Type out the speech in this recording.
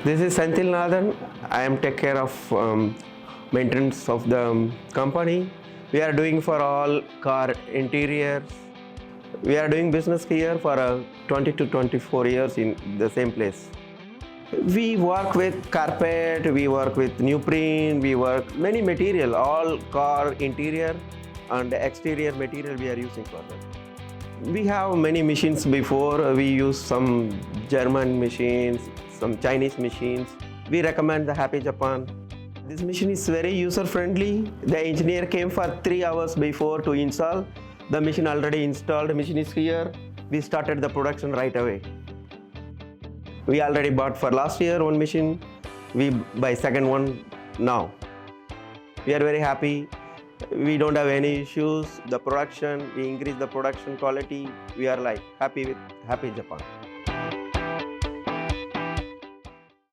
This is Senthil. I am take care of maintenance of the company. We are doing for all car interiors. We are doing business here for 20 to 24 years in the same place. We work with carpet, we work with neoprene, we work many material, all car interior and exterior material we are using for that. We have many machines before. We use some German machines, some Chinese machines. We recommend the Happy Japan. This machine is very user friendly. The engineer came for 3 hours before to install. The machine already installed, the machine is here. We started the production right away. We already bought for last year one machine. We buy second one now. We are very happy. We don't have any issues. The production, we increase the production quality. We are like happy with Happy Japan.